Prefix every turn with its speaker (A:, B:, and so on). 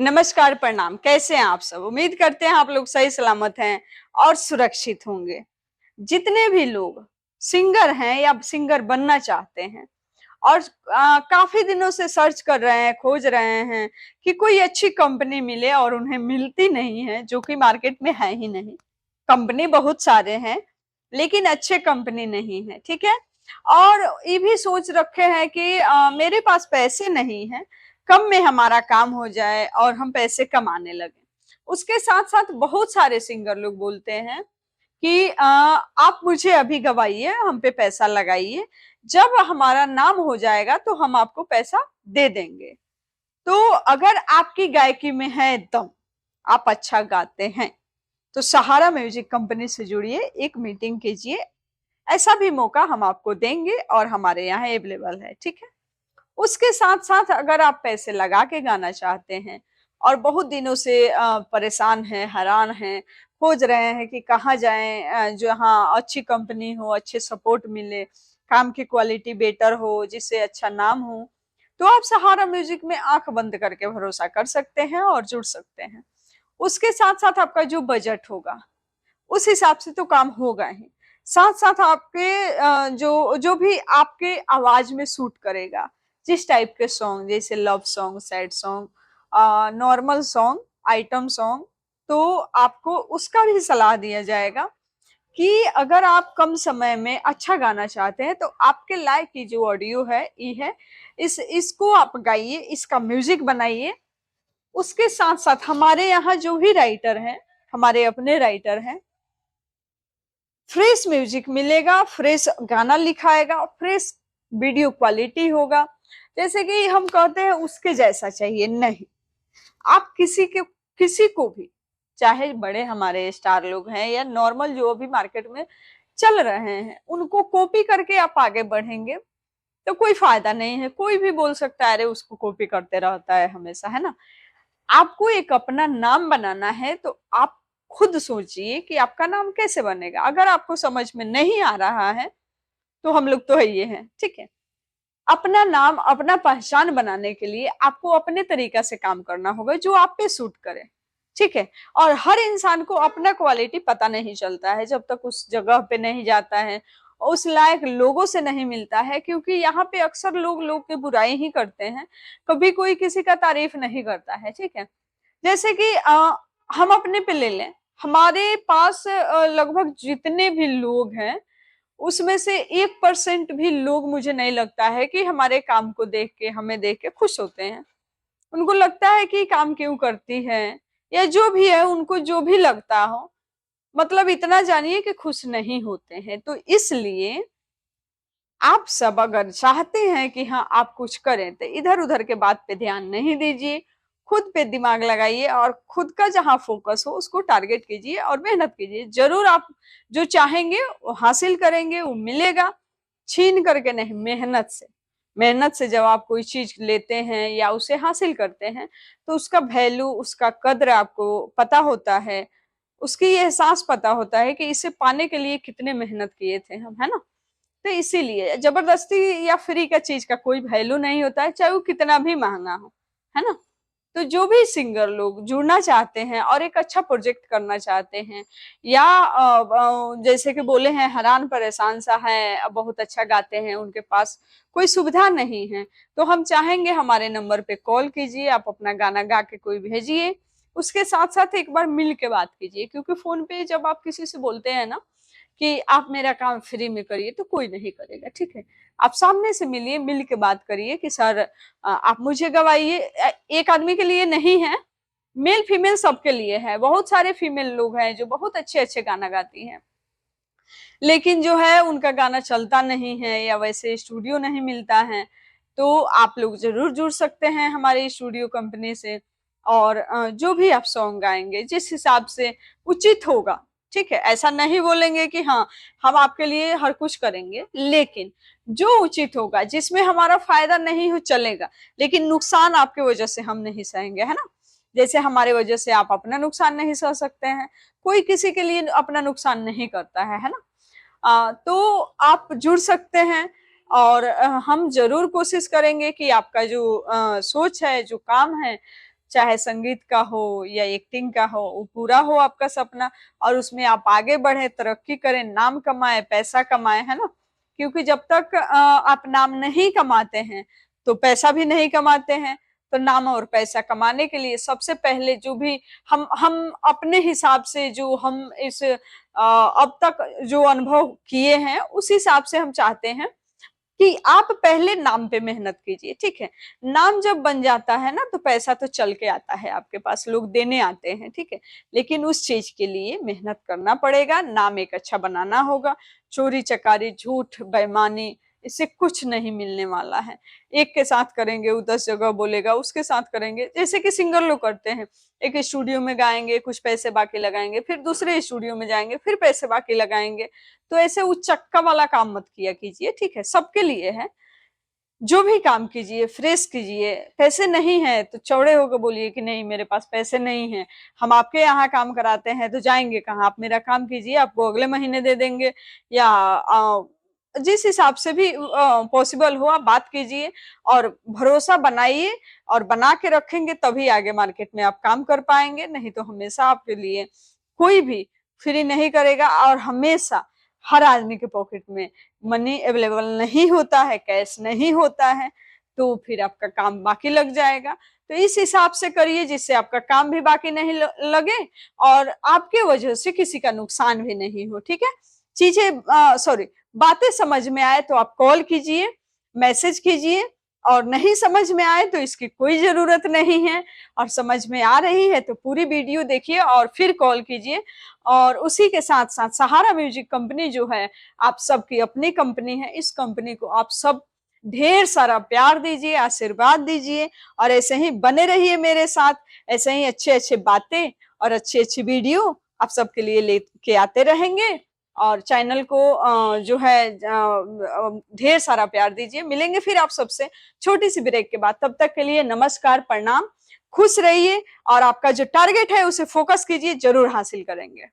A: नमस्कार, प्रणाम। कैसे हैं आप सब? उम्मीद करते हैं आप लोग सही सलामत हैं और सुरक्षित होंगे। जितने भी लोग सिंगर हैं या सिंगर बनना चाहते हैं और काफी दिनों से सर्च कर रहे हैं, खोज रहे हैं कि कोई अच्छी कंपनी मिले और उन्हें मिलती नहीं है, जो कि मार्केट में है ही नहीं। कंपनी बहुत सारे हैं, लेकिन अच्छे कंपनी नहीं है, ठीक है। और ये भी सोच रखे हैं कि मेरे पास पैसे नहीं है, कम में हमारा काम हो जाए और हम पैसे कमाने लगे। उसके साथ साथ बहुत सारे सिंगर लोग बोलते हैं कि आप मुझे अभी गवाइए, हम पे पैसा लगाइए, जब हमारा नाम हो जाएगा तो हम आपको पैसा दे देंगे। तो अगर आपकी गायकी में है दम, आप अच्छा गाते हैं, तो सहारा म्यूजिक कंपनी से जुड़िए, एक मीटिंग कीजिए। ऐसा भी मौका हम आपको देंगे और हमारे यहाँ अवेलेबल है, ठीक है। उसके साथ साथ अगर आप पैसे लगा के गाना चाहते हैं और बहुत दिनों से परेशान हैं, हैरान हैं, खोज रहे हैं कि कहाँ जाएं जहाँ अच्छी कंपनी हो, अच्छे सपोर्ट मिले, काम की क्वालिटी बेटर हो, जिससे अच्छा नाम हो, तो आप सहारा म्यूजिक में आंख बंद करके भरोसा कर सकते हैं और जुड़ सकते हैं। उसके साथ साथ आपका जो बजट होगा उस हिसाब से तो काम होगा ही। साथ साथ आपके जो जो भी आपके आवाज में सूट करेगा, जिस टाइप के सॉन्ग, जैसे love song, sad song, normal song, item song, तो आपको उसका भी सलाह दिया जाएगा कि अगर आप कम समय में अच्छा गाना चाहते हैं तो आपके लायक की जो ऑडियो है ये है, इसको आप गाइए, इसका म्यूजिक बनाइए। उसके साथ साथ हमारे यहाँ जो भी राइटर हैं, हमारे अपने राइटर हैं, फ्रेश म्यूजिक मिलेगा, फ्रेश गाना लिखाएगा, फ्रेश वीडियो क्वालिटी होगा। जैसे कि हम कहते हैं उसके जैसा चाहिए नहीं। आप किसी को भी, चाहे बड़े हमारे स्टार लोग हैं या नॉर्मल जो अभी मार्केट में चल रहे हैं, उनको कॉपी करके आप आगे बढ़ेंगे तो कोई फायदा नहीं है। कोई भी बोल सकता है अरे उसको कॉपी करते रहता है हमेशा, है ना। आपको एक अपना नाम बनाना है तो आप खुद सोचिए कि आपका नाम कैसे बनेगा। अगर आपको समझ में नहीं आ रहा है तो हम लोग तो है ये हैं, ठीक है। अपना नाम, अपना पहचान बनाने के लिए आपको अपने तरीका से काम करना होगा जो आप पे सूट करे, ठीक है। और हर इंसान को अपना क्वालिटी पता नहीं चलता है जब तक उस जगह पे नहीं जाता है, उस लायक लोगों से नहीं मिलता है, क्योंकि यहाँ पे अक्सर लोग लोग की बुराई ही करते हैं, कभी कोई किसी का तारीफ नहीं करता है, ठीक है। जैसे कि हम अपने पे ले लें, हमारे पास लगभग जितने भी लोग हैं उसमें से 1% भी लोग, मुझे नहीं लगता है कि हमारे काम को देख के, हमें देख के खुश होते हैं। उनको लगता है कि काम क्यों करती है, या जो भी है, उनको जो भी लगता हो, मतलब इतना जानिए कि खुश नहीं होते हैं। तो इसलिए आप सब अगर चाहते हैं कि हाँ आप कुछ करें तो इधर उधर के बात पे ध्यान नहीं दीजिए, खुद पे दिमाग लगाइए और खुद का जहां फोकस हो उसको टारगेट कीजिए और मेहनत कीजिए। जरूर आप जो चाहेंगे वो हासिल करेंगे, वो मिलेगा। छीन करके नहीं, मेहनत से। मेहनत से जब आप कोई चीज लेते हैं या उसे हासिल करते हैं तो उसका वैल्यू, उसका कद्र आपको पता होता है, उसकी ये एहसास पता होता है कि इसे पाने के लिए कितने मेहनत किए थे हम, है ना। तो इसीलिए जबरदस्ती या फ्री का चीज का कोई वैल्यू नहीं होता है, चाहे वो कितना भी महंगा हो, है ना। तो जो भी सिंगर लोग जुड़ना चाहते हैं और एक अच्छा प्रोजेक्ट करना चाहते हैं, या जैसे कि बोले हैं हैरान परेशान सा है, बहुत अच्छा गाते हैं, उनके पास कोई सुविधा नहीं है, तो हम चाहेंगे हमारे नंबर पे कॉल कीजिए, आप अपना गाना गा के कोई भेजिए। उसके साथ साथ एक बार मिल के बात कीजिए, क्योंकि फोन पे जब आप किसी से बोलते हैं ना कि आप मेरा काम फ्री में करिए, तो कोई नहीं करेगा, ठीक है। आप सामने से मिलिए, मिल के बात करिए कि सर आप मुझे गवाइए। एक आदमी के लिए नहीं है, मेल फीमेल सबके लिए है। बहुत सारे फीमेल लोग हैं जो बहुत अच्छे अच्छे गाना गाती हैं, लेकिन जो है उनका गाना चलता नहीं है या वैसे स्टूडियो नहीं मिलता है। तो आप लोग जरूर जुड़ सकते हैं हमारी स्टूडियो कंपनी से, और जो भी आप सॉन्ग गाएंगे जिस हिसाब से उचित होगा, ठीक है। ऐसा नहीं बोलेंगे कि हाँ हम आपके लिए हर कुछ करेंगे, लेकिन जो उचित होगा, जिसमें हमारा फायदा नहीं हो चलेगा, लेकिन नुकसान आपकी वजह से हम नहीं सहेंगे, है ना। जैसे हमारे वजह से आप अपना नुकसान नहीं सह सकते हैं, कोई किसी के लिए अपना नुकसान नहीं करता है ना। तो आप जुड़ सकते हैं, और हम जरूर कोशिश करेंगे कि आपका जो सोच है, जो काम है, चाहे संगीत का हो या एक्टिंग का हो, वो पूरा हो आपका सपना और उसमें आप आगे बढ़े, तरक्की करें, नाम कमाए, पैसा कमाए, है ना। क्योंकि जब तक आप नाम नहीं कमाते हैं तो पैसा भी नहीं कमाते हैं। तो नाम और पैसा कमाने के लिए सबसे पहले जो भी हम अपने हिसाब से जो हम इस अब तक जो अनुभव किए हैं उस हिसाब से हम चाहते हैं कि आप पहले नाम पे मेहनत कीजिए, ठीक है। नाम जब बन जाता है ना तो पैसा तो चल के आता है आपके पास, लोग देने आते हैं, ठीक है। लेकिन उस चीज के लिए मेहनत करना पड़ेगा, नाम एक अच्छा बनाना होगा। चोरी चकारी, झूठ, बेईमानी, इससे कुछ नहीं मिलने वाला है। एक के साथ करेंगे वो 10 जगह बोलेगा, उसके साथ करेंगे जैसे कि सिंगर लोग करते हैं, एक स्टूडियो में गाएंगे, कुछ पैसे बाकी लगाएंगे, फिर दूसरे स्टूडियो में जाएंगे, फिर पैसे बाकी लगाएंगे। तो ऐसे उचक्का वाला काम मत किया कीजिए, ठीक है। सबके लिए है, जो भी काम कीजिए फ्रेश कीजिए। पैसे नहीं है तो चौड़े होकर बोलिए कि नहीं मेरे पास पैसे नहीं है, हम आपके यहाँ काम कराते हैं तो जाएंगे कहाँ, आप मेरा काम कीजिए, आपको अगले महीने दे देंगे। या जिस हिसाब से भी पॉसिबल हो आप बात कीजिए और भरोसा बनाइए, और बना के रखेंगे तभी आगे मार्केट में आप काम कर पाएंगे। नहीं तो हमेशा आपके लिए कोई भी फ्री नहीं करेगा, और हमेशा हर आदमी के पॉकेट में मनी अवेलेबल नहीं होता है, कैश नहीं होता है, तो फिर आपका काम बाकी लग जाएगा। तो इस हिसाब से करिए जिससे आपका काम भी बाकी नहीं लगे और आपके वजह से किसी का नुकसान भी नहीं हो, ठीक है। चीजें सॉरी बातें समझ में आए तो आप कॉल कीजिए, मैसेज कीजिए, और नहीं समझ में आए तो इसकी कोई जरूरत नहीं है, और समझ में आ रही है तो पूरी वीडियो देखिए और फिर कॉल कीजिए। और उसी के साथ साथ सहारा म्यूजिक कंपनी जो है आप सबकी अपनी कंपनी है, इस कंपनी को आप सब ढेर सारा प्यार दीजिए, आशीर्वाद दीजिए, और ऐसे ही बने रहिए मेरे साथ। ऐसे ही अच्छे अच्छे बातें और अच्छी अच्छी वीडियो आप सबके लिए लेके आते रहेंगे। और चैनल को जो है ढेर सारा प्यार दीजिए। मिलेंगे फिर आप सबसे छोटी सी ब्रेक के बाद, तब तक के लिए नमस्कार, प्रणाम, खुश रहिए, और आपका जो टारगेट है उसे फोकस कीजिए, जरूर हासिल करेंगे।